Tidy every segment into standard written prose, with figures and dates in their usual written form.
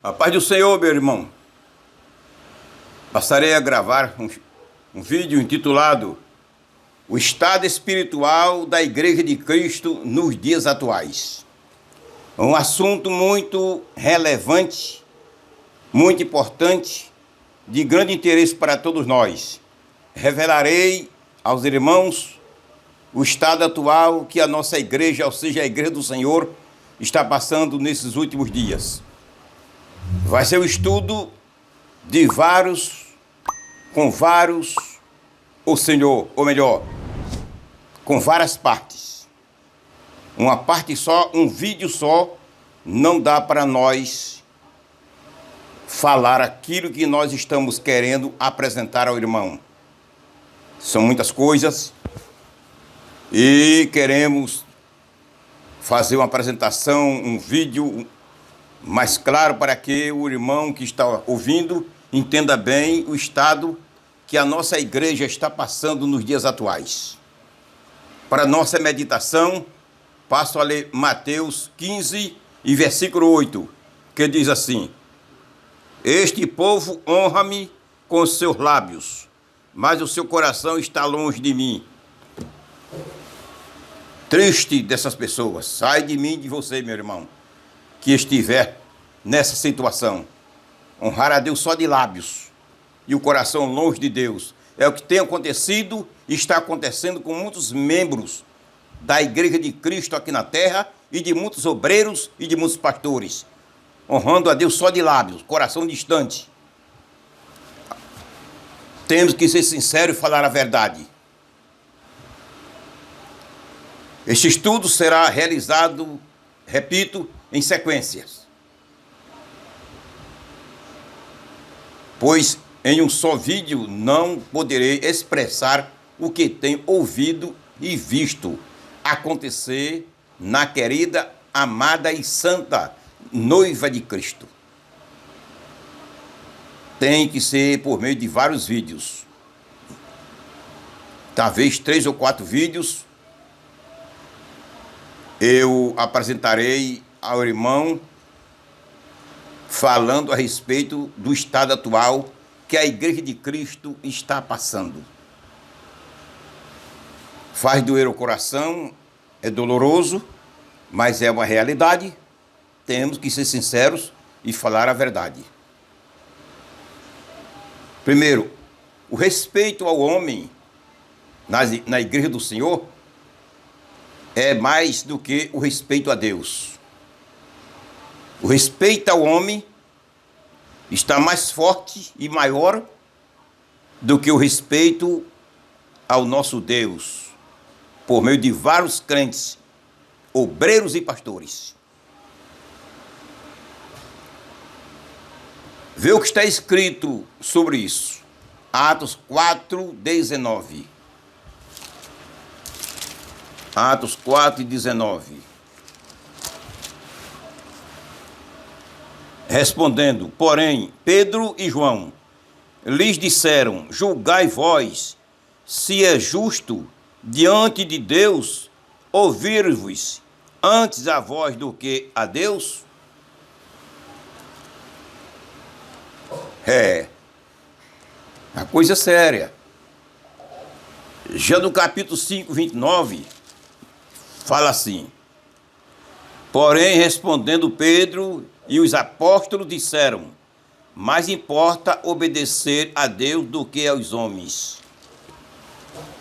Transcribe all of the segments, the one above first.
A paz do Senhor, meu irmão. Passarei a gravar um vídeo intitulado O Estado Espiritual da Igreja de Cristo nos Dias Atuais. Um assunto muito relevante, muito importante, de grande interesse para todos nós. Revelarei aos irmãos o estado atual que a nossa igreja, ou seja, a Igreja do Senhor, está passando nesses últimos dias. Vai ser um estudo de com várias partes. Uma parte só, um vídeo só, não dá para nós falar aquilo que nós estamos querendo apresentar ao irmão. São muitas coisas e queremos fazer uma apresentação, um vídeo mais claro para que o irmão que está ouvindo entenda bem o estado que a nossa igreja está passando nos dias atuais. Para nossa meditação, passo a ler Mateus 15 e versículo 8, que diz assim: Este povo honra-me com os seus lábios, mas o seu coração está longe de mim. Triste dessas pessoas, sai de mim e de você, meu irmão, que estiver nessa situação. Honrar a Deus só de lábios e o coração longe de Deus. É o que tem acontecido e está acontecendo com muitos membros da Igreja de Cristo aqui na terra e de muitos obreiros e de muitos pastores. Honrando a Deus só de lábios, coração distante. Temos que ser sinceros e falar a verdade. Este estudo será realizado, repito, em sequências. Pois em um só vídeo não poderei expressar o que tenho ouvido e visto acontecer na querida, amada e santa noiva de Cristo. Tem que ser por meio de vários vídeos. Talvez 3 ou 4 vídeos eu apresentarei ao irmão falando a respeito do estado atual que a Igreja de Cristo está passando. Faz doer o coração, é doloroso, mas é uma realidade. Temos que ser sinceros e falar a verdade. Primeiro, o respeito ao homem na Igreja do Senhor é mais do que o respeito a Deus. O respeito ao homem está mais forte e maior do que o respeito ao nosso Deus, por meio de vários crentes, obreiros e pastores. Vê o que está escrito sobre isso. Atos 4:19. Atos 4:19. Respondendo, porém, Pedro e João lhes disseram: Julgai vós se é justo diante de Deus ouvir-vos antes a vós do que a Deus? A coisa é séria. Já no capítulo 5, 29, fala assim: Porém, respondendo Pedro e os apóstolos disseram: Mais importa obedecer a Deus do que aos homens.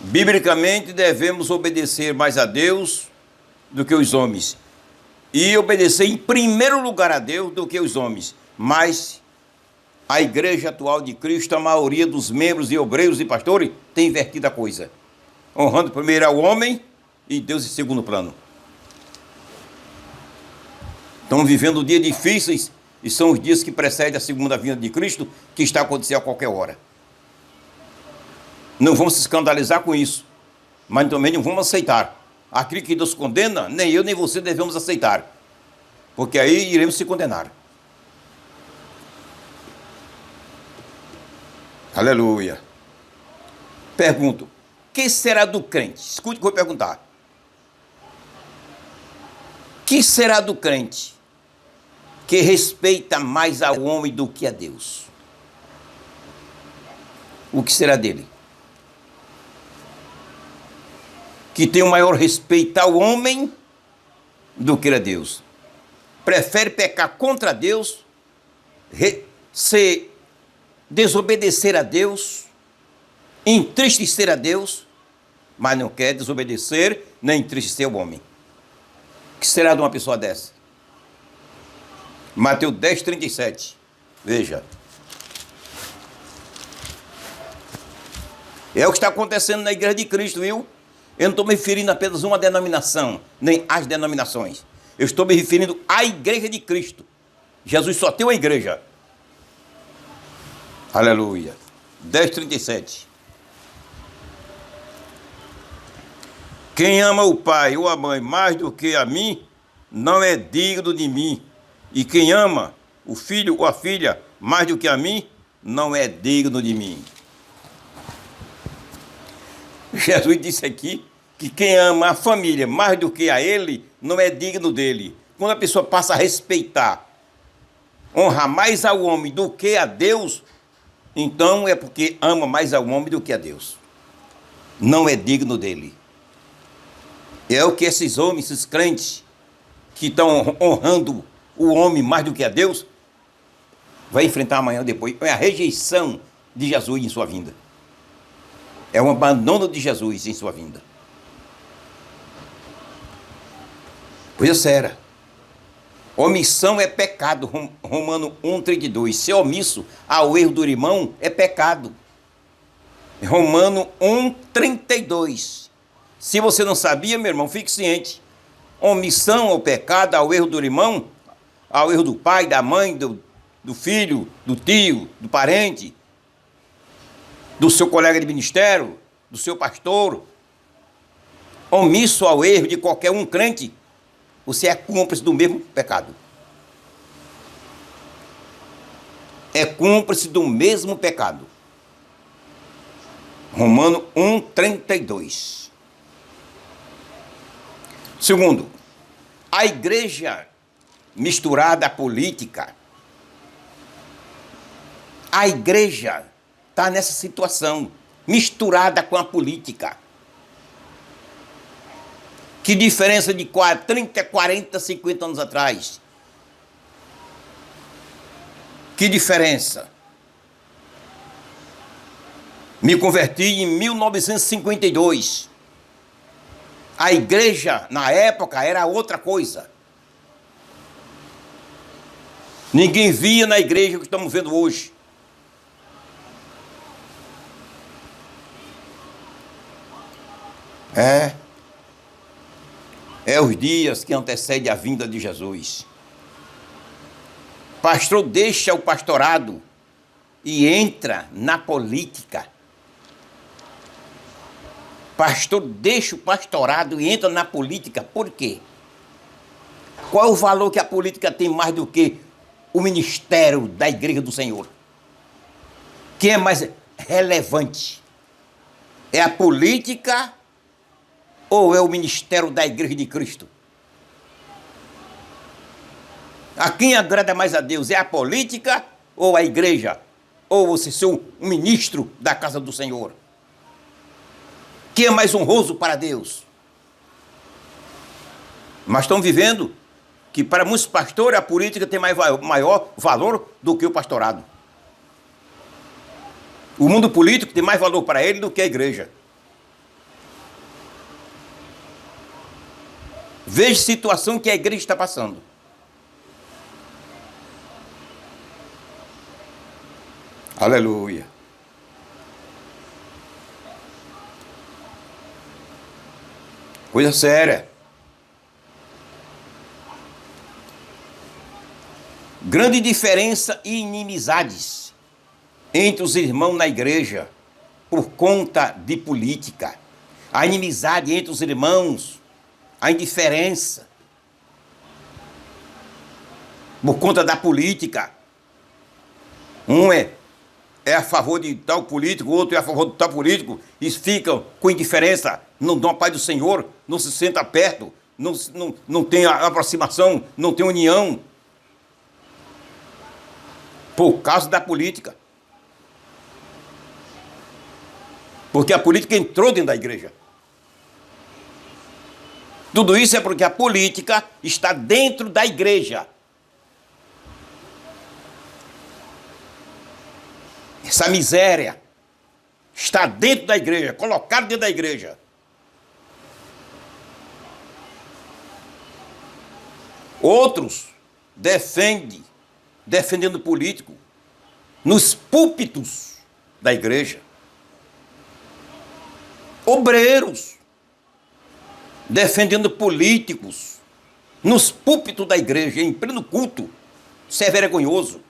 Biblicamente, devemos obedecer mais a Deus do que os homens. E obedecer em primeiro lugar a Deus do que os homens. Mas a igreja atual de Cristo, a maioria dos membros e obreiros e pastores, tem invertido a coisa. Honrando primeiro ao homem e Deus em segundo plano. Estão vivendo dias difíceis e são os dias que precedem a segunda vinda de Cristo, que está acontecendo a qualquer hora. Não vamos se escandalizar com isso, mas também não vamos aceitar. Aquilo que Deus condena, nem eu nem você devemos aceitar, porque aí iremos se condenar. Aleluia. Pergunto, que será do crente? Escute o que eu vou perguntar. Que será do crente que respeita mais ao homem do que a Deus, o que será dele? Que tem o maior respeito ao homem do que a Deus. Prefere pecar contra Deus, desobedecer a Deus, entristecer a Deus, mas não quer desobedecer nem entristecer o homem. O que será de uma pessoa dessa? Mateus 10, 37. Veja. É o que está acontecendo na igreja de Cristo, viu? Eu não estou me referindo apenas a uma denominação, nem às denominações. Eu estou me referindo à igreja de Cristo. Jesus só tem uma igreja. Aleluia. 10, 37. Quem ama o pai ou a mãe mais do que a mim, não é digno de mim. E quem ama o filho ou a filha mais do que a mim, não é digno de mim. Jesus disse aqui que quem ama a família mais do que a ele, não é digno dele. Quando a pessoa passa a respeitar, honrar mais ao homem do que a Deus, então é porque ama mais ao homem do que a Deus. Não é digno dele. É o que esses homens, esses crentes, que estão honrando o homem mais do que a Deus, vai enfrentar amanhã ou depois. É a rejeição de Jesus em sua vinda. É um abandono de Jesus em sua vinda. Coisa séria. Omissão é pecado. Romano 1,32. Ser omisso ao erro do irmão é pecado. Romano 1,32. Se você não sabia, meu irmão, fique ciente. Omissão ao pecado, ao erro do irmão, ao erro do pai, da mãe, do filho, do tio, do parente, do seu colega de ministério, do seu pastor. Omisso ao erro de qualquer um crente, você é cúmplice do mesmo pecado. É cúmplice do mesmo pecado. Romano 1,32. Segundo, a igreja misturada à política. A igreja está nessa situação, misturada com a política. Que diferença de 30, 40, 50 anos atrás? Que diferença? Me converti em 1952. A igreja, na época, era outra coisa. Ninguém via na igreja o que estamos vendo hoje. É os dias que antecedem a vinda de Jesus. Pastor deixa o pastorado e entra na política. Pastor deixa o pastorado e entra na política. Por quê? Qual é o valor que a política tem mais do que o ministério da igreja do Senhor? Quem é mais relevante? É a política ou é o ministério da igreja de Cristo? A quem agrada mais a Deus? É a política ou a igreja? Ou você ser um ministro da casa do Senhor? Quem é mais honroso para Deus? Mas estão vivendo que para muitos pastores a política tem maior valor do que o pastorado. O mundo político tem mais valor para ele do que a igreja. Veja a situação que a igreja está passando. Aleluia. Coisa séria. Grande diferença e inimizades entre os irmãos na igreja por conta de política. A inimizade entre os irmãos, a indiferença por conta da política. Um é a favor de tal político, o outro é a favor de tal político, e ficam com indiferença, não dão a paz do Senhor, não se sentam perto, não tem aproximação, não tem união. por causa da política. Porque a política entrou dentro da igreja. Tudo isso é porque a política está dentro da igreja. Essa miséria está dentro da igreja, colocada dentro da igreja. Outros defendendo político nos púlpitos da igreja. Obreiros defendendo políticos nos púlpitos da igreja, em pleno culto. Isso é vergonhoso.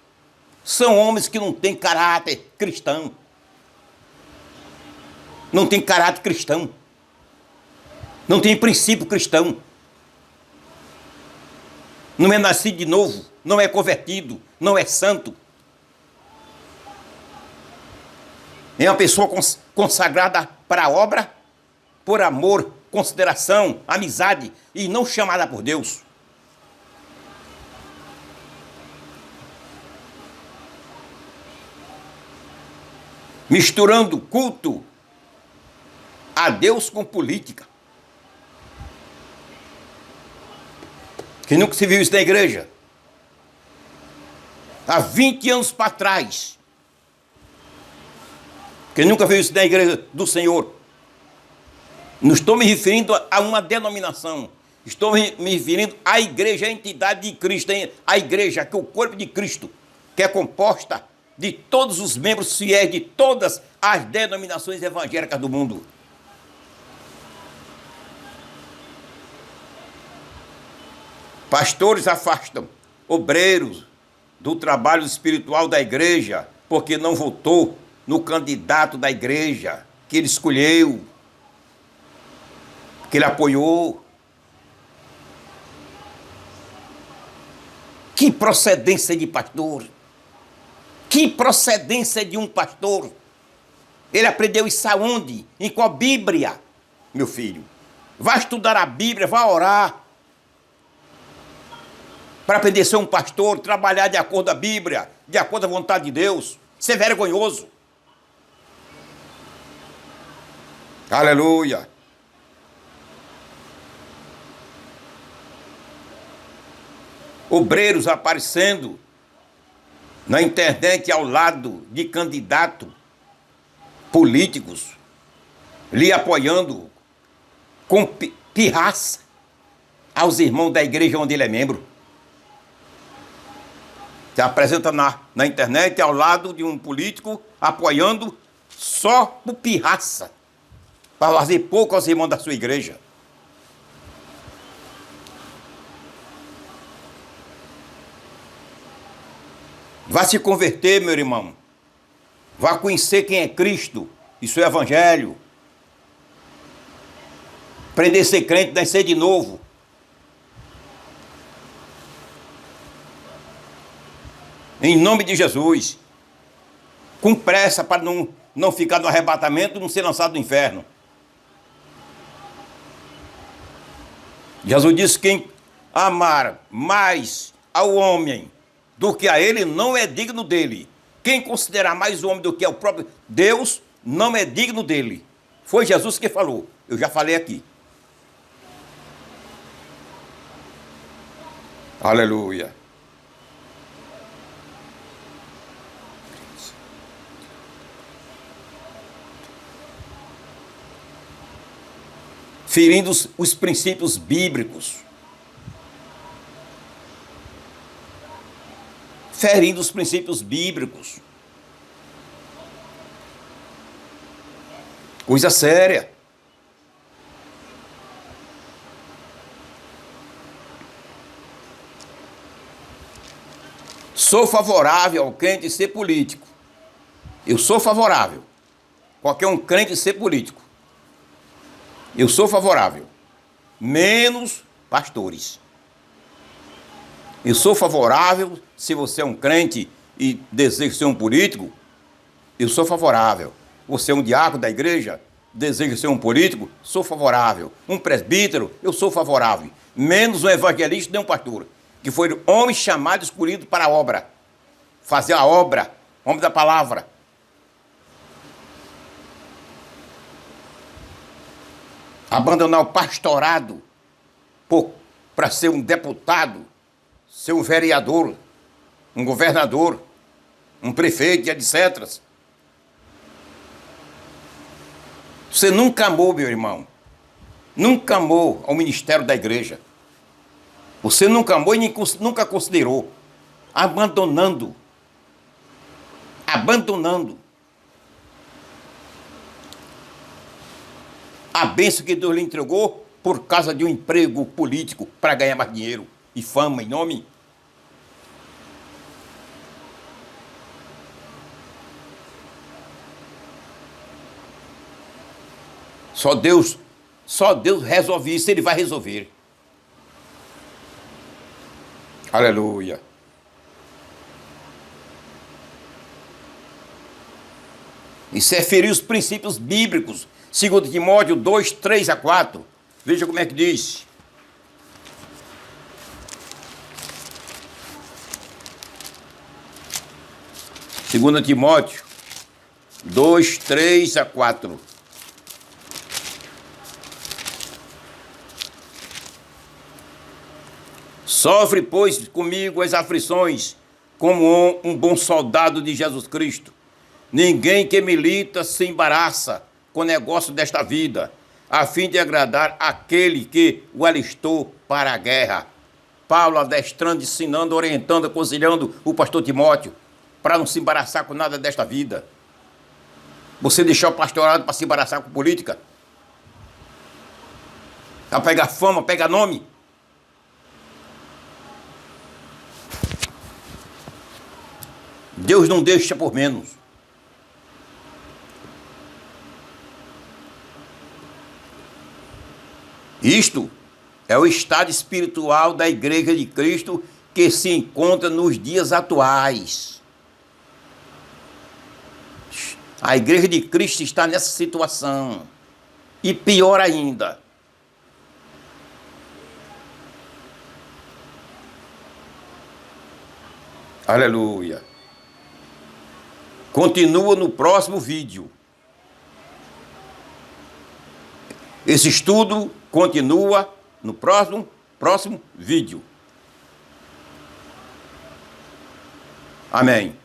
São homens que não têm caráter cristão. Não tem caráter cristão. Não tem princípio cristão. Não é nascido de novo, não é convertido, não é santo. É uma pessoa consagrada para a obra, por amor, consideração, amizade, e não chamada por Deus. Misturando culto a Deus com política. Quem nunca se viu isso na igreja? Há 20 anos para trás. Quem nunca viu isso na igreja do Senhor? Não estou me referindo a uma denominação. Estou me referindo à igreja, à entidade de Cristo. A igreja, que é o corpo de Cristo, que é composta de todos os membros fiéis de todas as denominações evangélicas do mundo. Pastores afastam obreiros do trabalho espiritual da igreja, porque não votou no candidato da igreja que ele escolheu, que ele apoiou. Que procedência de pastor! Que procedência de um pastor! Ele aprendeu isso aonde? Em qual Bíblia, meu filho? Vai estudar a Bíblia, vai orar. Para aprender a ser um pastor, trabalhar de acordo com a Bíblia, de acordo com a vontade de Deus. Isso é vergonhoso. Aleluia. Obreiros aparecendo na internet ao lado de candidatos políticos, lhe apoiando com pirraça aos irmãos da igreja onde ele é membro. Se apresenta na internet ao lado de um político apoiando só por pirraça, para fazer pouco aos irmãos da sua igreja. Vá se converter, meu irmão. Vá conhecer quem é Cristo. Isso é evangelho. Aprender a ser crente, nascer de novo. Em nome de Jesus. Com pressa para não ficar no arrebatamento, não ser lançado no inferno. Jesus disse: quem amar mais ao homem do que a ele, não é digno dele. Quem considerar mais o homem do que o próprio Deus, não é digno dele. Foi Jesus que falou. Eu já falei aqui. Aleluia. Ferindo os princípios bíblicos. Ferindo os princípios bíblicos. Coisa séria. Sou favorável ao crente ser político. Eu sou favorável. Qualquer um crente ser político. Eu sou favorável. Menos pastores. Eu sou favorável, se você é um crente e deseja ser um político, eu sou favorável. Você é um diácono da igreja, deseja ser um político, sou favorável. Um presbítero, eu sou favorável. Menos um evangelista nem um pastor, que foi homem chamado e escolhido para a obra. fazer a obra, homem da palavra. Abandonar o pastorado para ser um deputado, ser um vereador, um governador, um prefeito, etc. Você nunca amou, meu irmão. Nunca amou ao ministério da igreja. Você nunca amou e nem, nunca considerou. Abandonando. A bênção que Deus lhe entregou por causa de um emprego político para ganhar mais dinheiro e fama e nome. Só Deus resolve isso, Ele vai resolver. Aleluia. Isso é ferir os princípios bíblicos. 2 Timóteo 2, 3 a 4. Veja como é que diz. Segunda Timóteo 2, 3 a 4. Sofre, pois, comigo as aflições, como um bom soldado de Jesus Cristo. Ninguém que milita se embaraça com o negócio desta vida, a fim de agradar aquele que o alistou para a guerra. Paulo adestrando, ensinando, orientando, aconselhando o pastor Timóteo, para não se embaraçar com nada desta vida. Você deixou o pastorado para se embaraçar com política? Para pegar fama, pegar nome? Deus não deixa por menos. Isto é o estado espiritual da Igreja de Cristo que se encontra nos dias atuais. A Igreja de Cristo está nessa situação. E pior ainda. Aleluia. Continua no próximo vídeo. Esse estudo continua no próximo vídeo. Amém.